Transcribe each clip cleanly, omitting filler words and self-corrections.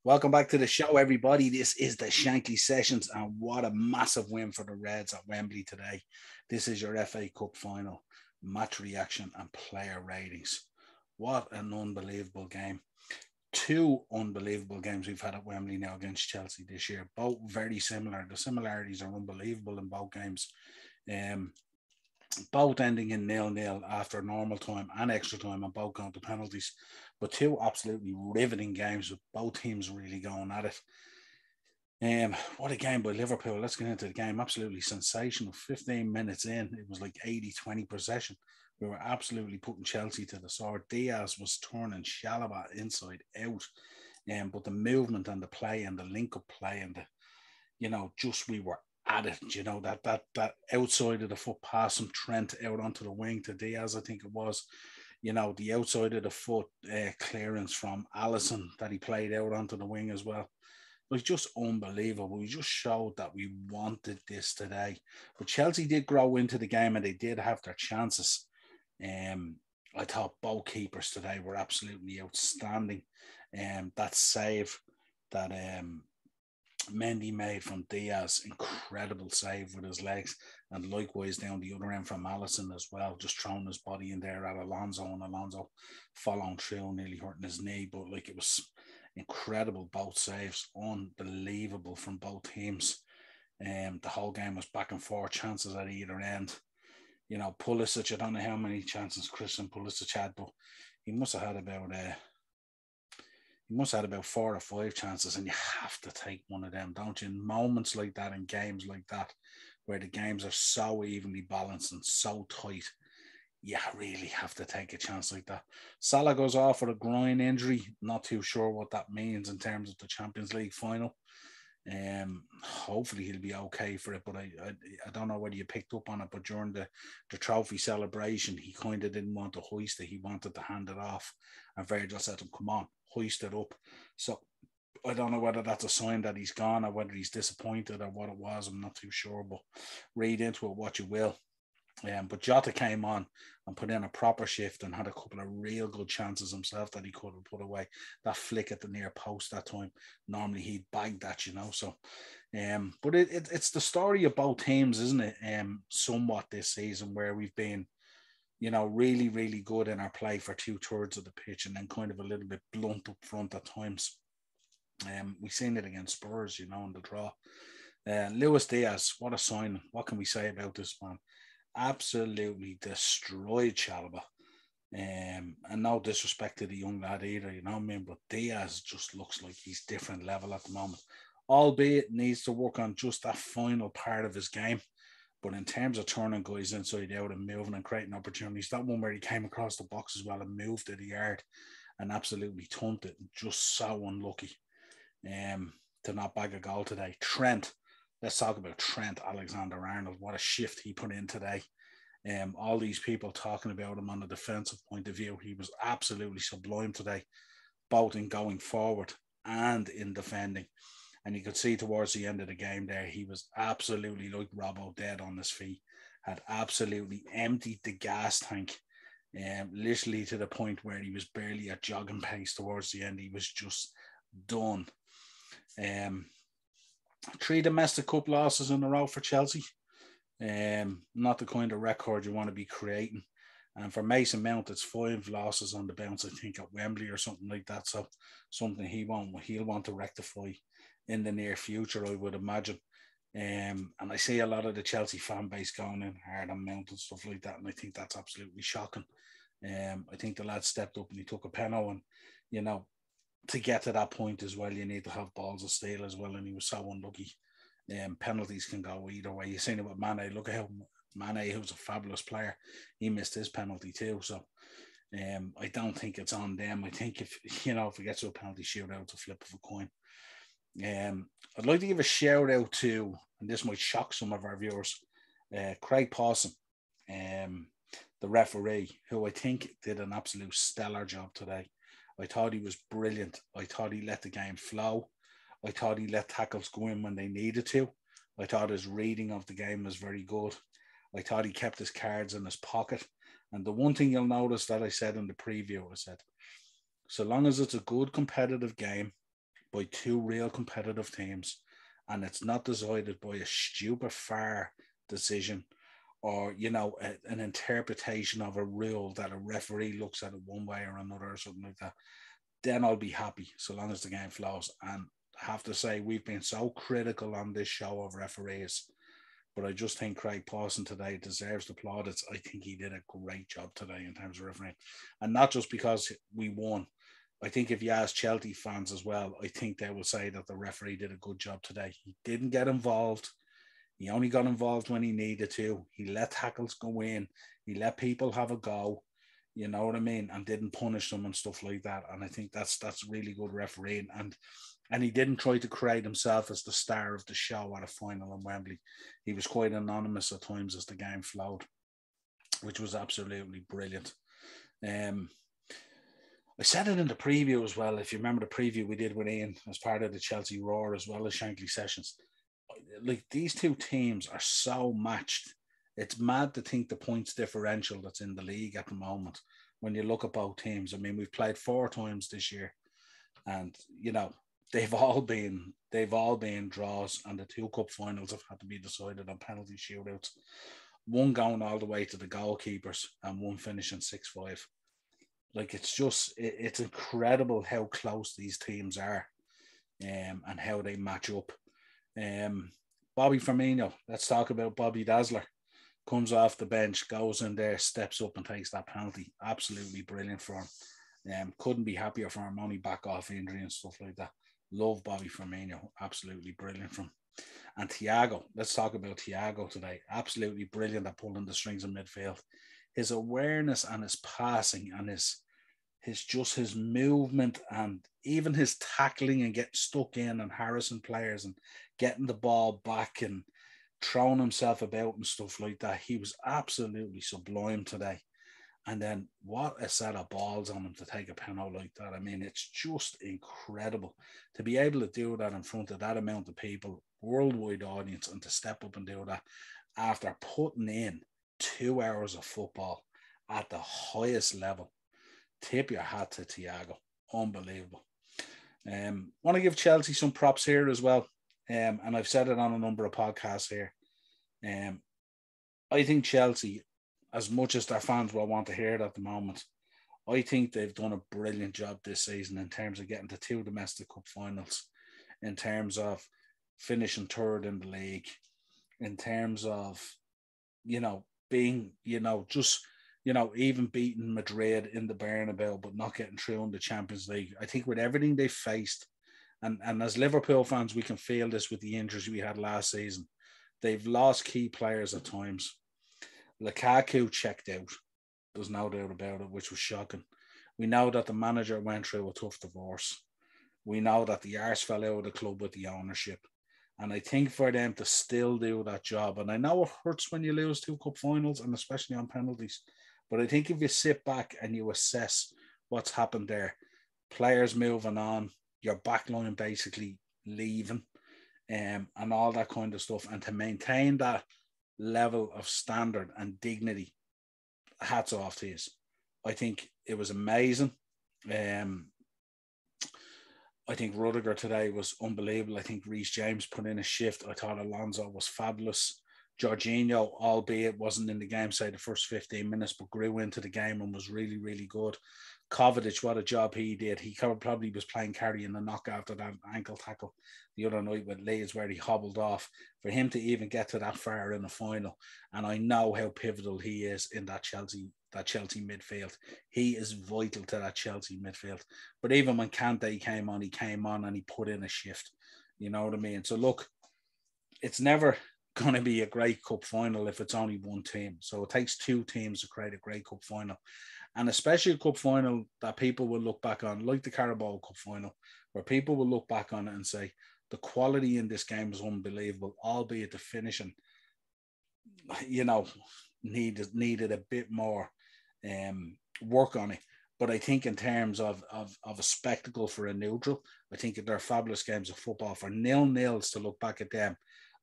Welcome back to the show, everybody. This is the Shankly Sessions, and what a massive win for the Reds at Wembley today. This is your FA Cup final, match reaction, and player ratings. What an unbelievable game. Two unbelievable games we've had at Wembley now against Chelsea this year. Both very similar. The similarities are unbelievable in both games. Um, both ending in 0-0 after normal time and extra time, and both going to penalties. But two absolutely riveting games with both teams really going at it. What a game by Liverpool. Let's get into the game. Absolutely sensational. 15 minutes in, it was like 80-20 possession. We were absolutely putting Chelsea to the sword. Diaz was turning Shalaba inside out. But the movement and the play and the link-up play and just we were at it. That outside of the foot pass from Trent out onto the wing to Diaz, I think it was. The outside of the foot clearance from Allison that he played out onto the wing as well. It was just unbelievable. We just showed that we wanted this today. But Chelsea did grow into the game and they did have their chances. I thought both keepers today were absolutely outstanding. That save that Mendy made from Diaz, incredible save with his legs, and likewise down the other end from Allison as well, just throwing his body in there at Alonso, and Alonso following through, nearly hurting his knee. But it was incredible, both saves, unbelievable from both teams. The whole game was back and forth, chances at either end. Pulisic, I don't know how many chances Christian Pulisic had, but he must have had about 4 or 5 chances, and you have to take one of them, don't you? In moments like that, in games like that, where the games are so evenly balanced and so tight, you really have to take a chance like that. Salah goes off with a groin injury. Not too sure what that means in terms of the Champions League final. Hopefully he'll be okay for it, but I don't know whether you picked up on it, but during the trophy celebration, he kind of didn't want to hoist it. He wanted to hand it off, and Virgil said to him, come on, hoist it up. So I don't know whether that's a sign that he's gone or whether he's disappointed or what it was. I'm not too sure, but read into it what you will. But Jota came on and put in a proper shift and had a couple of real good chances himself that he could have put away. That flick at the near post that time, normally he'd bag that, So, but it's the story of both teams, isn't it? Somewhat this season where we've been, really, really good in our play for 2/3 of the pitch and then kind of a little bit blunt up front at times. We've seen it against Spurs, in the draw. Luis Diaz, what a sign. What can we say about this man? Absolutely destroyed Chalaba. And no disrespect to the young lad either, but Diaz just looks like he's different level at the moment. Albeit needs to work on just that final part of his game. But in terms of turning guys inside out and moving and creating opportunities, that one where he came across the box as well and moved to the yard and absolutely thumped it, just so unlucky to not bag a goal today. Trent, let's talk about Trent Alexander-Arnold. What a shift he put in today. All these people talking about him on a defensive point of view. He was absolutely sublime today, both in going forward and in defending. And you could see towards the end of the game there, he was absolutely like Robbo, dead on his feet, had absolutely emptied the gas tank, literally to the point where he was barely at jogging pace towards the end. He was just done. 3 domestic cup losses in a row for Chelsea. Not the kind of record you want to be creating. And for Mason Mount, it's 5 losses on the bounce, I think, at Wembley or something like that. So something he'll want to rectify in the near future, I would imagine. And I see a lot of the Chelsea fan base going in hard on Mount and stuff like that, and I think that's absolutely shocking. I think the lad stepped up and he took a penalty, and to get to that point as well, you need to have balls of steel as well, and he was so unlucky. Penalties can go either way. You've seen it with Mane. Look at how Mane, who's a fabulous player, he missed his penalty too. So I don't think it's on them. I think if it gets to a penalty shootout, it's a flip of a coin. I'd like to give a shout out to, and this might shock some of our viewers, Craig Pawson, the referee, who I think did an absolute stellar job today. I thought he was brilliant. I thought he let the game flow. I thought he let tackles go in when they needed to. I thought his reading of the game was very good. I thought he kept his cards in his pocket. And the one thing you'll notice that I said in the preview, I said, so long as it's a good competitive game, by two real competitive teams, and it's not decided by a stupid far decision or, you know, an interpretation of a rule that a referee looks at it one way or another or something like that, then I'll be happy so long as the game flows. And I have to say, we've been so critical on this show of referees, but I just think Craig Pawson today deserves the plaudits. I think he did a great job today in terms of refereeing, and not just because we won. I think if you ask Chelsea fans as well, I think they will say that the referee did a good job today. He didn't get involved. He only got involved when he needed to. He let tackles go in. He let people have a go, you know what I mean, and didn't punish them and stuff like that. And I think that's really good refereeing. And he didn't try to create himself as the star of the show at a final in Wembley. He was quite anonymous at times as the game flowed, which was absolutely brilliant. I said it in the preview as well. If you remember the preview we did with Ian as part of the Chelsea Roar as well as Shankly Sessions, like these two teams are so matched. It's mad to think the points differential that's in the league at the moment when you look at both teams. I mean, we've played 4 times this year, and you know they've all been draws, and the 2 cup finals have had to be decided on penalty shootouts. One going all the way to the goalkeepers, and one finishing 6-5. Like it's incredible how close these teams are, and how they match up. Bobby Firmino, let's talk about Bobby Dazzler. Comes off the bench, goes in there, steps up and takes that penalty. Absolutely brilliant for him. Couldn't be happier for him, only back off injury and stuff like that. Love Bobby Firmino. Absolutely brilliant from him. And Thiago, let's talk about Thiago today. Absolutely brilliant at pulling the strings in midfield. His awareness and his passing and his movement and even his tackling and getting stuck in and harassing players and getting the ball back and throwing himself about and stuff like that. He was absolutely sublime today. And then what a set of balls on him to take a penalty like that. I mean, it's just incredible to be able to do that in front of that amount of people, worldwide audience, and to step up and do that after putting in 2 hours of football at the highest level. Tip your hat to Thiago. Unbelievable. Want to give Chelsea some props here as well. And I've said it on a number of podcasts here. I think Chelsea, as much as their fans will want to hear it at the moment, I think they've done a brilliant job this season in terms of getting to 2 domestic cup finals, in terms of finishing 3rd in the league, in terms of, you know, being, you know, just, you know, even beating Madrid in the Bernabeu, but not getting through in the Champions League. I think with everything they faced, and as Liverpool fans, we can feel this with the injuries we had last season. They've lost key players at times. Lukaku checked out. There's no doubt about it, which was shocking. We know that the manager went through a tough divorce. We know that the arse fell out of the club with the ownership. And I think for them to still do that job, and I know it hurts when you lose 2 cup finals, and especially on penalties, but I think if you sit back and you assess what's happened there, players moving on, your backline basically leaving, and all that kind of stuff, and to maintain that level of standard and dignity, hats off to you. I think it was amazing. I think Rudiger today was unbelievable. I think Reece James put in a shift. I thought Alonso was fabulous. Jorginho, albeit wasn't in the game, say the first 15 minutes, but grew into the game and was really, really good. Kovacic, what a job he did. He probably was playing carrying the knock after that ankle tackle the other night with Leeds where he hobbled off. For him to even get to that far in the final, and I know how pivotal he is in that Chelsea midfield. He is vital to that Chelsea midfield. But even when Kante came on and he put in a shift. You know what I mean? So look, it's never going to be a great cup final if it's only one team. So it takes 2 teams to create a great cup final. And especially a cup final that people will look back on, like the Carabao Cup final, where people will look back on it and say, the quality in this game is unbelievable, albeit the finishing, you know, needed a bit more work on it. But I think in terms of a spectacle for a neutral, I think they're fabulous games of football. For 0-0s to look back at them,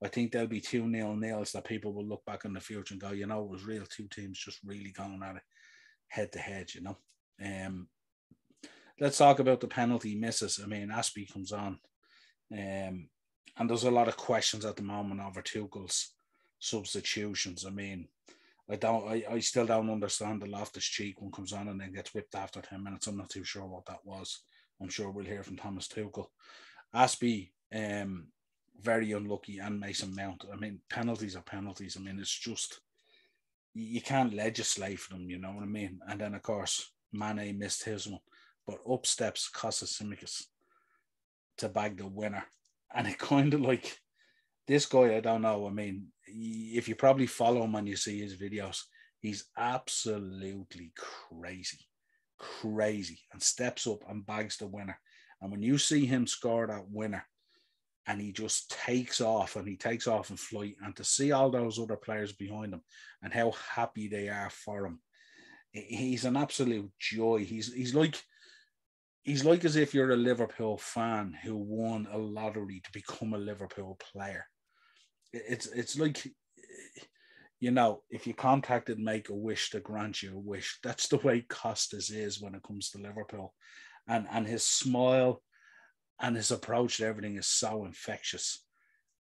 I think there'll be 2 0-0s that people will look back in the future and go, you know, it was real 2 teams just really going at it head to head, you know. let's talk about the penalty misses. I mean, Aspie comes on, and there's a lot of questions at the moment over Tuchel's substitutions. I mean, I still don't understand the Loftus-Cheek one comes on and then gets whipped after 10 minutes. I'm not too sure what that was. I'm sure we'll hear from Thomas Tuchel. Aspie, very unlucky, and Mason Mount. I mean, penalties are penalties. I mean, it's just, you can't legislate for them, you know what I mean? And then, of course, Mane missed his one. But up steps Kostas Tsimikas to bag the winner. And it kind of like, this guy, I don't know. I mean, if you probably follow him and you see his videos, he's absolutely crazy, and steps up and bags the winner. And when you see him score that winner, and he just takes off in flight, and to see all those other players behind him and how happy they are for him, he's an absolute joy. He's like as if you're a Liverpool fan who won a lottery to become a Liverpool player. It's like, you know, if you contacted Make-A-Wish to grant you a wish, that's the way Costas is when it comes to Liverpool. And his smile and his approach to everything is so infectious.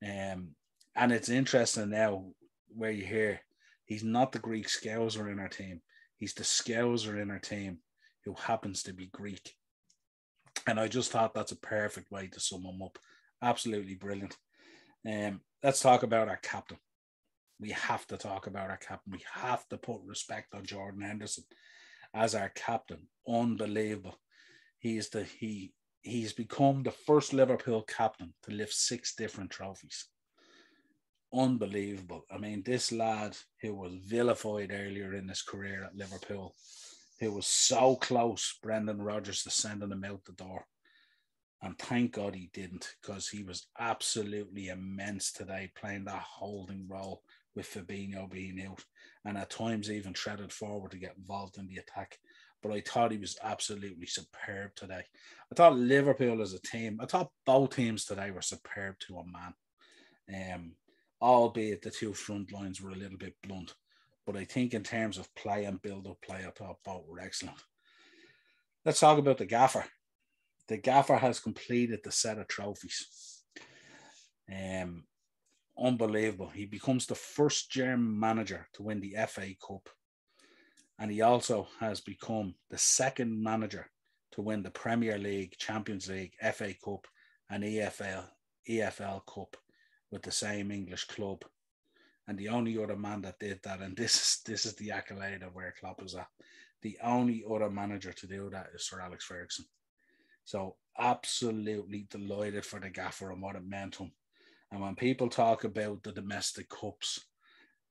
And it's interesting now where you hear he's not the Greek scouser in our team. He's the scouser in our team who happens to be Greek. And I just thought that's a perfect way to sum him up. Absolutely brilliant. Let's talk about our captain. We have to talk about our captain. We have to put respect on Jordan Henderson as our captain. Unbelievable. He's become the first Liverpool captain to lift 6 different trophies. Unbelievable. I mean, this lad who was vilified earlier in his career at Liverpool, who was so close, Brendan Rodgers, to sending him out the door. And thank God he didn't, because he was absolutely immense today, playing that holding role with Fabinho being out, and at times even treaded forward to get involved in the attack. But I thought he was absolutely superb today. I thought Liverpool as a team, I thought both teams today were superb to a man. Albeit the 2 front lines were a little bit blunt. But I think in terms of play and build-up play, I thought both were excellent. Let's talk about the gaffer. The gaffer has completed the set of trophies. Unbelievable. He becomes the first German manager to win the FA Cup. And he also has become the second manager to win the Premier League, Champions League, FA Cup, and EFL Cup with the same English club. And the only other man that did that, and this is the accolade of where Klopp is at, the only other manager to do that is Sir Alex Ferguson. So absolutely delighted for the gaffer and what it meant to him. And when people talk about the domestic cups,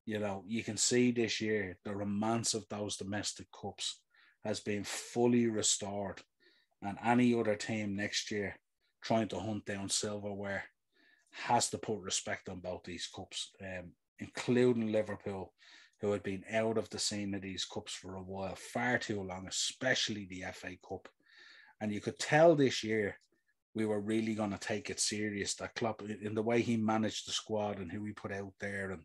you know, you can see this year the romance of those domestic cups has been fully restored. And any other team next year trying to hunt down silverware has to put respect on both these cups, including Liverpool, who had been out of the scene of these cups for a while, far too long, especially the FA Cup. And you could tell this year we were really going to take it serious, that Klopp, in the way he managed the squad and who he put out there and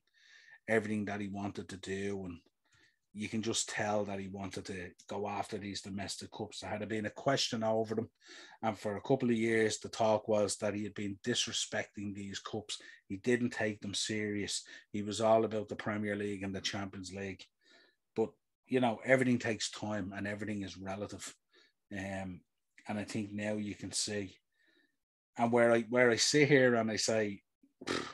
everything that he wanted to do. And you can just tell that he wanted to go after these domestic cups. There had been a question over them. And for a couple of years, the talk was that he had been disrespecting these cups. He didn't take them serious. He was all about the Premier League and the Champions League. But, you know, everything takes time and everything is relative. And I think now you can see. And where I sit here and I say,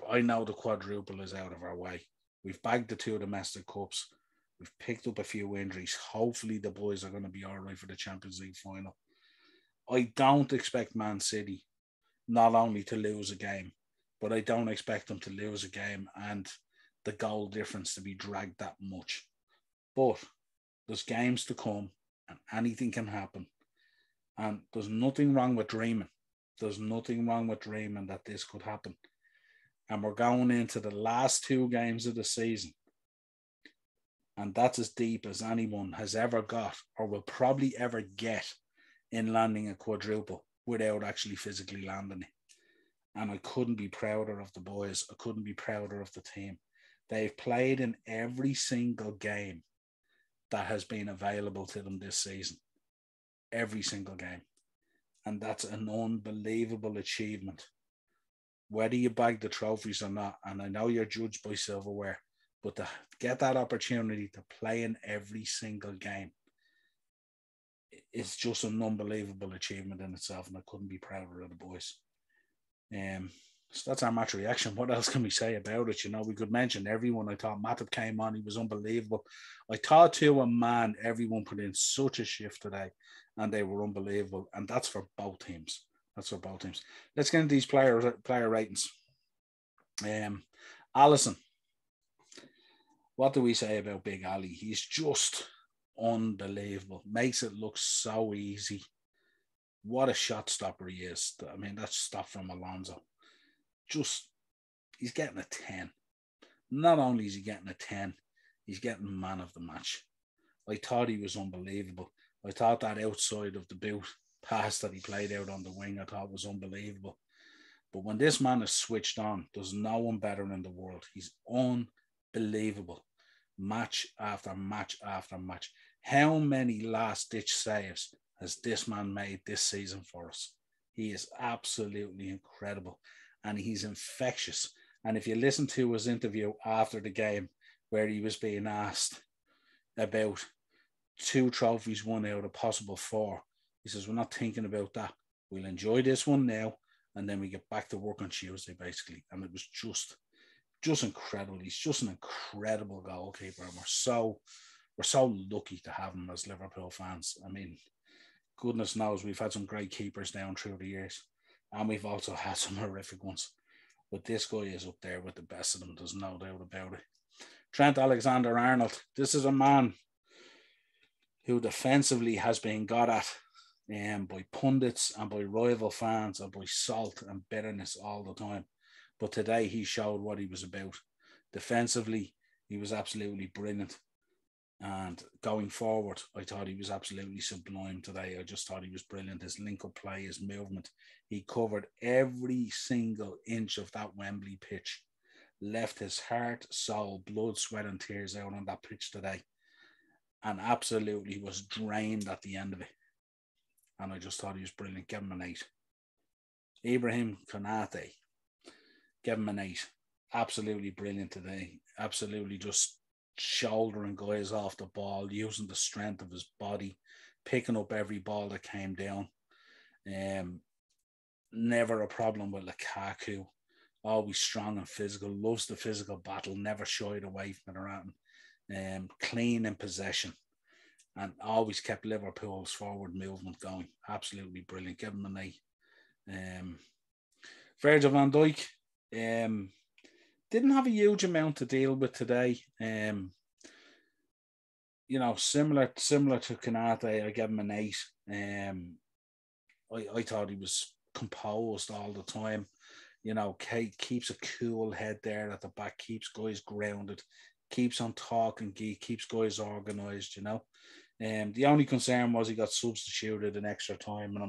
I know the quadruple is out of our way. We've bagged the 2 domestic cups. We've picked up a few injuries. Hopefully the boys are going to be all right for the Champions League final. I don't expect Man City not only to lose a game, but I don't expect them to lose a game and the goal difference to be dragged that much. But there's games to come and anything can happen. And there's nothing wrong with dreaming. There's nothing wrong with dreaming that this could happen. And we're going into the last 2 games of the season. And that's as deep as anyone has ever got or will probably ever get in landing a quadruple without actually physically landing it. And I couldn't be prouder of the boys. I couldn't be prouder of the team. They've played in every single game that has been available to them this season. Every single game. And that's an unbelievable achievement. Whether you bag the trophies or not, and I know you're judged by silverware, but to get that opportunity to play in every single game is just an unbelievable achievement in itself, and I couldn't be prouder of the boys. So that's our match reaction. What else can we say about it? You know, we could mention everyone. I thought Matip came on. He was unbelievable. I thought too, everyone put in such a shift today, and they were unbelievable. And that's for both teams. Let's get into these player ratings. Alisson. What do we say about Big Ali? He's just unbelievable. Makes it look so easy. What a shot stopper he is. I mean, that stop from Alonso. He's getting a 10. Not only is he getting a 10, he's getting man of the match. I thought he was unbelievable. I thought that outside of the boot pass that he played out on the wing, I thought was unbelievable. But when this man is switched on, there's no one better in the world. He's unbelievable. Match after match after match. How many last-ditch saves has this man made this season for us? He is absolutely incredible. And he's infectious. And if you listen to his interview after the game, where he was being asked about 2 trophies won out of possible 4, he says, we're not thinking about that. We'll enjoy this one now, and then we get back to work on Tuesday, basically. And it was just incredible. He's just an incredible goalkeeper, and we're so lucky to have him as Liverpool fans. I mean, goodness knows we've had some great keepers down through the years, and we've also had some horrific ones. But this guy is up there with the best of them. There's no doubt about it. Trent Alexander-Arnold. This is a man who defensively has been got at by pundits and by rival fans and by salt and bitterness all the time. But today he showed what he was about. Defensively, he was absolutely brilliant. And going forward, I thought he was absolutely sublime today. I just thought he was brilliant. His link-up play, his movement. He covered every single inch of that Wembley pitch. Left his heart, soul, blood, sweat and tears out on that pitch today. And absolutely was drained at the end of it. And I just thought he was brilliant. Give him an 8. Ibrahim Konate. Give him an 8. Absolutely brilliant today. Absolutely just shouldering guys off the ball, using the strength of his body, picking up every ball that came down. Never a problem with Lukaku. Always strong and physical. Loves the physical battle. Never shied away from it. Clean in possession. And always kept Liverpool's forward movement going. Absolutely brilliant. Give him an 8. Virgil van Dijk didn't have a huge amount to deal with today. Similar to Konate, I gave him an 8. I thought he was composed all the time. Keeps a cool head there at the back, keeps guys grounded, keeps on talking, keeps guys organised, The only concern was he got substituted in extra time, and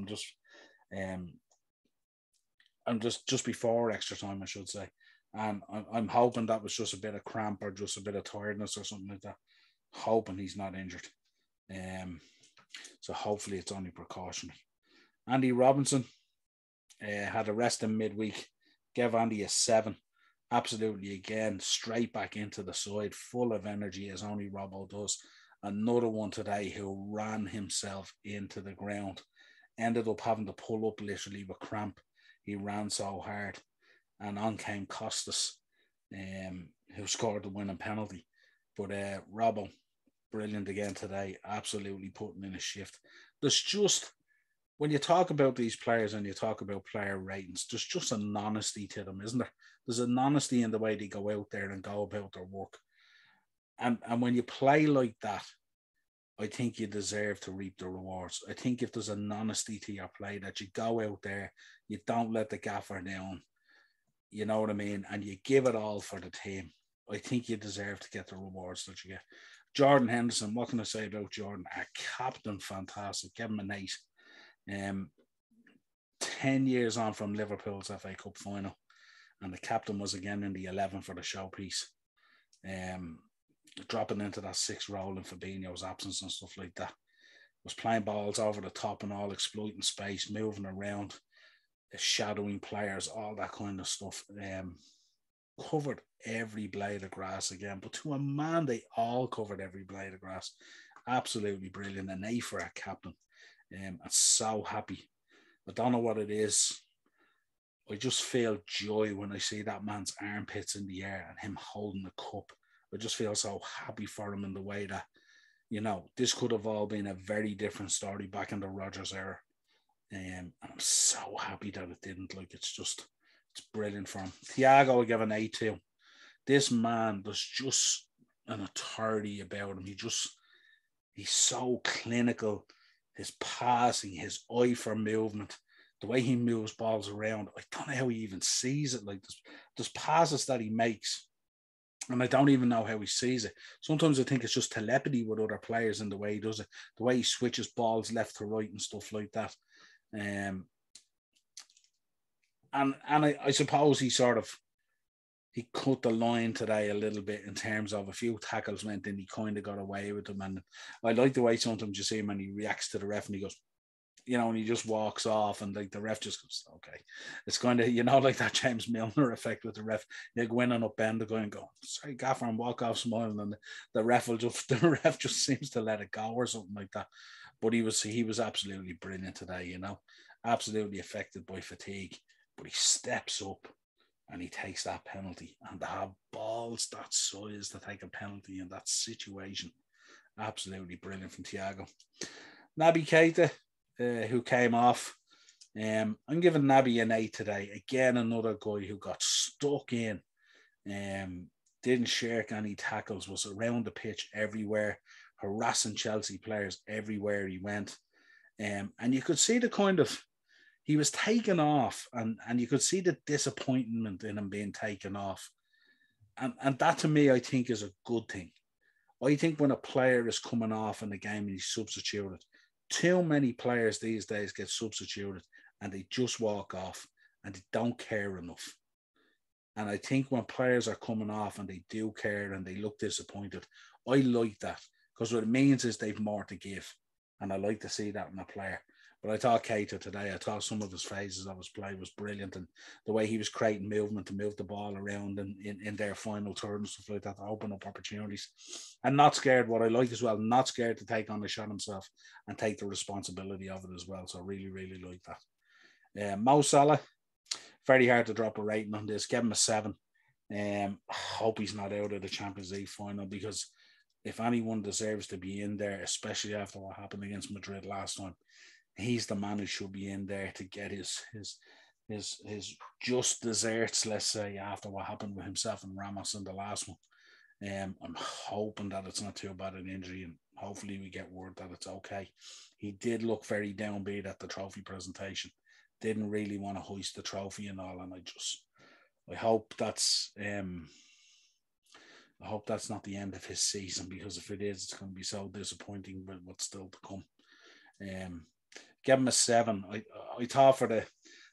I'm just before extra time, I should say. And I'm hoping that was just a bit of cramp or just a bit of tiredness or something like that. Hoping he's not injured. So hopefully it's only precautionary. Andy Robinson had a rest in midweek. Gave Andy a 7. Absolutely, again, straight back into the side, full of energy as only Robbo does. Another one today who ran himself into the ground. Ended up having to pull up literally with cramp. He ran so hard. And on came Costas, who scored the winning penalty. But Robbo, brilliant again today. Absolutely putting in a shift. There's just, when you talk about these players and you talk about player ratings, there's just an honesty to them, isn't there? There's an honesty in the way they go out there and go about their work. And when you play like that, I think you deserve to reap the rewards. I think if there's an honesty to your play, that you go out there, you don't let the gaffer down, you know what I mean? And you give it all for the team. I think you deserve to get the rewards that you get. Jordan Henderson, what can I say about Jordan? A captain, fantastic. Give him an 8. 10 years on from Liverpool's FA Cup final. And the captain was again in the 11 for the showpiece. Dropping into that 6 role in Fabinho's absence and stuff like that. was playing balls over the top and all, exploiting space, moving around, shadowing players, all that kind of stuff. Covered every blade of grass again, but to a man, they all covered every blade of grass. Absolutely brilliant. An A for a captain. I'm so happy. I don't know what it is. I just feel joy when I see that man's armpits in the air and him holding the cup. I just feel so happy for him in the way that, you know, this could have all been a very different story back in the Rodgers era. And I'm so happy that it didn't. Like, it's brilliant for him. Thiago, I give an A2. This man, there's just an authority about him. He's so clinical. His passing, his eye for movement, the way he moves balls around. I don't know how he even sees it. Like, there's passes that he makes, and I don't even know how he sees it. Sometimes I think it's just telepathy with other players in the way he does it, the way he switches balls left to right and stuff like that. And I suppose he cut the line today a little bit in terms of a few tackles went in, he kind of got away with them. And I like the way sometimes you see him and he reacts to the ref and he goes, you know, and he just walks off and like the ref just goes, okay. It's kind of, you know, like that James Milner effect with the ref. You go in and upend the guy and go, sorry, gaffer, and walk off smiling, and the ref just seems to let it go or something like that. But he was absolutely brilliant today, you know, absolutely affected by fatigue. But he steps up and he takes that penalty, and to have balls that size to take a penalty in that situation, absolutely brilliant from Thiago. Naby Keita, who came off, I'm giving Naby an 8 today. Again, another guy who got stuck in, didn't shirk any tackles, was around the pitch everywhere, harassing Chelsea players everywhere he went. And you could see the kind of, he was taken off, and you could see the disappointment in him being taken off. And that, to me, I think is a good thing. I think when a player is coming off in the game and he's substituted, too many players these days get substituted and they just walk off and they don't care enough. And I think when players are coming off and they do care and they look disappointed, I like that, because what it means is they've more to give. And I like to see that in a player. But I thought Keita today, I thought some of his phases of his play was brilliant, and the way he was creating movement to move the ball around in their final third and stuff like that, to open up opportunities. And not scared, what I like as well, not scared to take on the shot himself and take the responsibility of it as well. So I really, really like that. Mo Salah, very hard to drop a rating on this. Give him a 7. Hope he's not out of the Champions League final, because if anyone deserves to be in there, especially after what happened against Madrid last time, he's the man who should be in there to get his just desserts, let's say, after what happened with himself and Ramos in the last one. I'm hoping that it's not too bad an injury, and hopefully we get word that it's okay. He did look very downbeat at the trophy presentation. Didn't really want to hoist the trophy and all, and I hope that's not the end of his season, because if it is, it's going to be so disappointing with what's still to come. Give him a 7. I thought for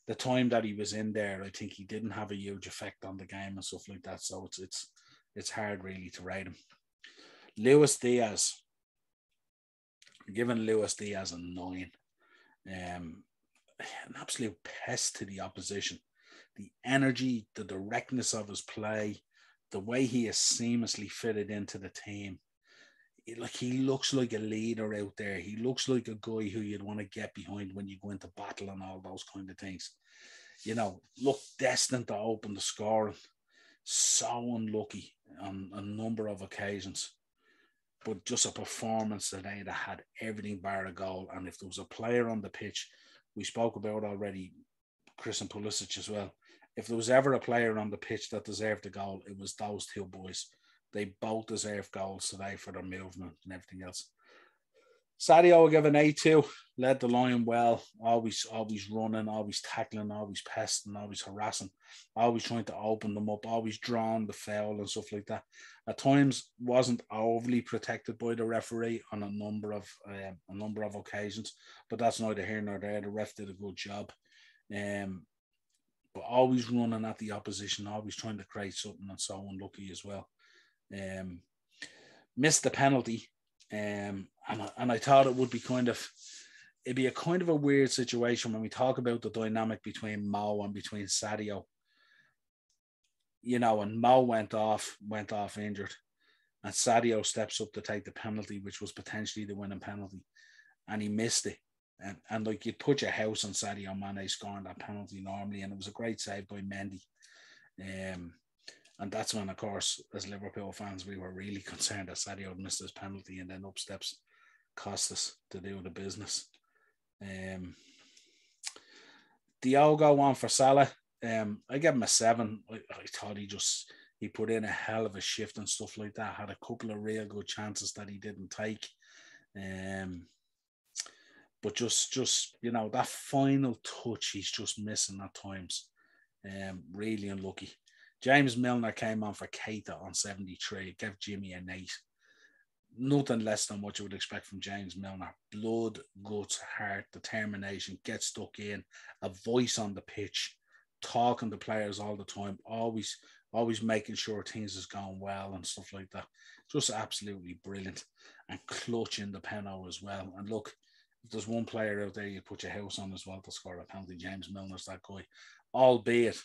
the time that he was in there, I think he didn't have a huge effect on the game and stuff like that. So it's hard really to rate him. Luis Diaz. I'm giving Luis Diaz a 9. An absolute pest to the opposition. The energy, the directness of his play, the way he is seamlessly fitted into the team. He looks like a leader out there. He looks like a guy who you'd want to get behind when you go into battle and all those kind of things. You know, look destined to open the scoring. So unlucky on a number of occasions. But just a performance today that had everything bar a goal. And if there was a player on the pitch, we spoke about already, Christian Pulisic as well. If there was ever a player on the pitch that deserved a goal, it was those two boys. They both deserve goals today for their movement and everything else. Sadio will give an A2. Led the line well. Always running, always tackling, always pesting, always harassing, always trying to open them up, always drawing the foul and stuff like that. At times, wasn't overly protected by the referee on a number of occasions, but that's neither here nor there. The ref did a good job. But always running at the opposition, always trying to create something, and so unlucky as well. Missed the penalty. And I thought it would be it'd be a kind of a weird situation when we talk about the dynamic between Mo and between Sadio. And Mo went off injured, and Sadio steps up to take the penalty, which was potentially the winning penalty, and he missed it. And like, you'd put your house on Sadio Mane scoring that penalty normally, and it was a great save by Mendy. And that's when, of course, as Liverpool fans, we were really concerned that Sadio had missed his penalty, and then up steps Costas to do the business. Diogo on for Salah. I gave him a 7. I thought he put in a hell of a shift and stuff like that. Had a couple of real good chances that he didn't take. But just that final touch he's just missing at times. Really unlucky. James Milner came on for Keita on 73. Gave Jimmy an 8. Nothing less than what you would expect from James Milner. Blood, guts, heart, determination, get stuck in, a voice on the pitch, talking to players all the time, always making sure things is going well and stuff like that. Just absolutely brilliant. And clutching the penalty as well. And look, if there's one player out there you put your house on as well to score a penalty, James Milner's that guy. Albeit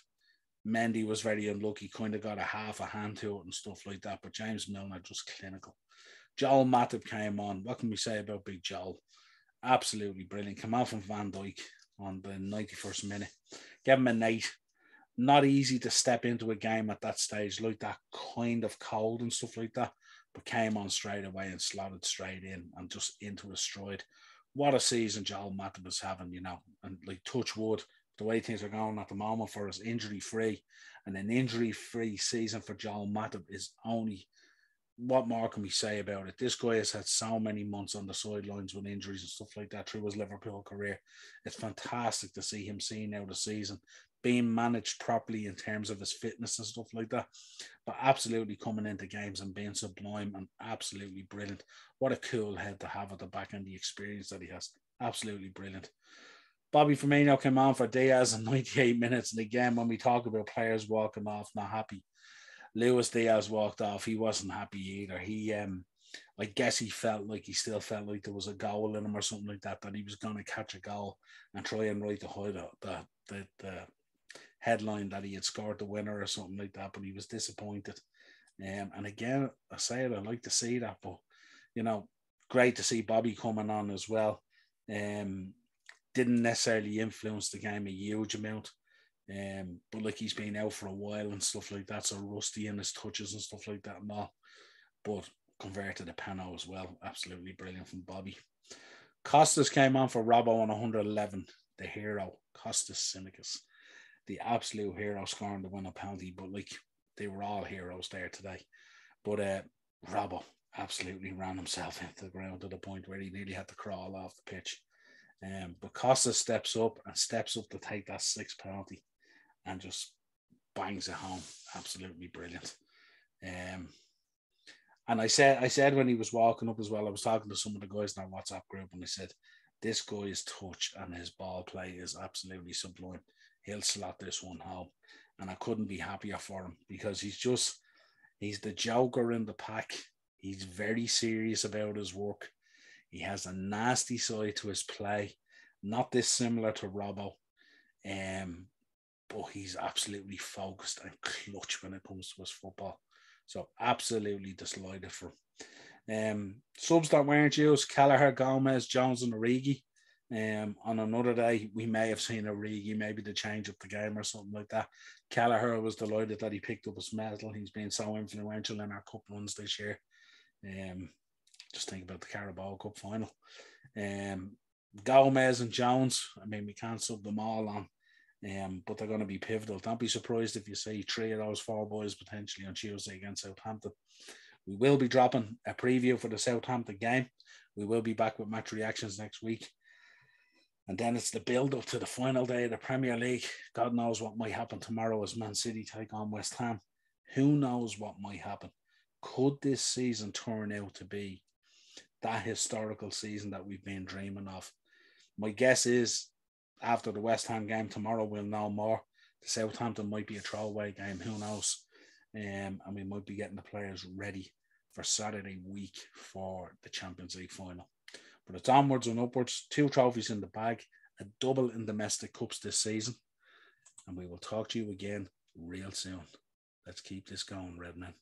Mendy was very unlucky, kind of got a half a hand to it and stuff like that. But James Milner just clinical. Joel Matip came on. What can we say about Big Joel? Absolutely brilliant. Came out from Van Dyke on the 91st minute. Gave him an 8. Not easy to step into a game at that stage, like that, kind of cold and stuff like that, but came on straight away and slotted straight in and just into a stride. What a season Joel Matip is having, and like, touch wood, the way things are going at the moment for us, injury-free, and an injury-free season for Joel Matip is only... What more can we say about it? This guy has had so many months on the sidelines with injuries and stuff like that through his Liverpool career. It's fantastic to see him seeing out the season, being managed properly in terms of his fitness and stuff like that, but absolutely coming into games and being sublime and absolutely brilliant. What a cool head to have at the back and the experience that he has. Absolutely brilliant. Bobby Firmino came on for Diaz in 98 minutes. And again, when we talk about players walking off not happy, Luis Diaz walked off. He wasn't happy either. I guess he still felt like there was a goal in him or something like that he was going to catch a goal and try and write the headline that he had scored the winner or something like that, but he was disappointed. And again, I say it, I like to see that, but, great to see Bobby coming on as well. Didn't necessarily influence the game a huge amount. But like, he's been out for a while and stuff like that, so rusty in his touches and stuff like that and all. But converted the penalty as well. Absolutely brilliant from Bobby. Costas came on for Robbo on 111. The hero, Costas Simicas. The absolute hero, scoring the winner penalty. But like, they were all heroes there today. But Robbo absolutely ran himself into the ground to the point where he nearly had to crawl off the pitch. But Costas steps up to take that 6th penalty and just bangs it home. Absolutely brilliant. And I said when he was walking up as well, I was talking to some of the guys in our WhatsApp group, and I said, this guy's touch and his ball play is absolutely sublime. He'll slot this one home. And I couldn't be happier for him, because he's the joker in the pack. He's very serious about his work. He has a nasty side to his play, not dissimilar to Robbo. But he's absolutely focused and clutch when it comes to his football. So absolutely delighted for him. Subs that weren't used: Kelleher, Gomez, Jones and Origi. On another day, we may have seen Origi maybe to change up the game or something like that. Kelleher was delighted that he picked up his medal. He's been so influential in our cup runs this year. Just think about the Carabao Cup final. Gomez and Jones, I mean, we can't sub them all on. But they're going to be pivotal. Don't be surprised if you see 3 of those 4 boys potentially on Tuesday against Southampton. We will be dropping a preview for the Southampton game. We will be back with match reactions next week. And then it's the build-up to the final day of the Premier League. God knows what might happen tomorrow as Man City take on West Ham. Who knows what might happen? Could this season turn out to be that historical season that we've been dreaming of? My guess is, after the West Ham game tomorrow, we'll know more. The Southampton might be a throwaway game, who knows? And we might be getting the players ready for Saturday week for the Champions League final. But it's onwards and upwards. 2 trophies in the bag, a double in domestic cups this season. And we will talk to you again real soon. Let's keep this going, Redmen.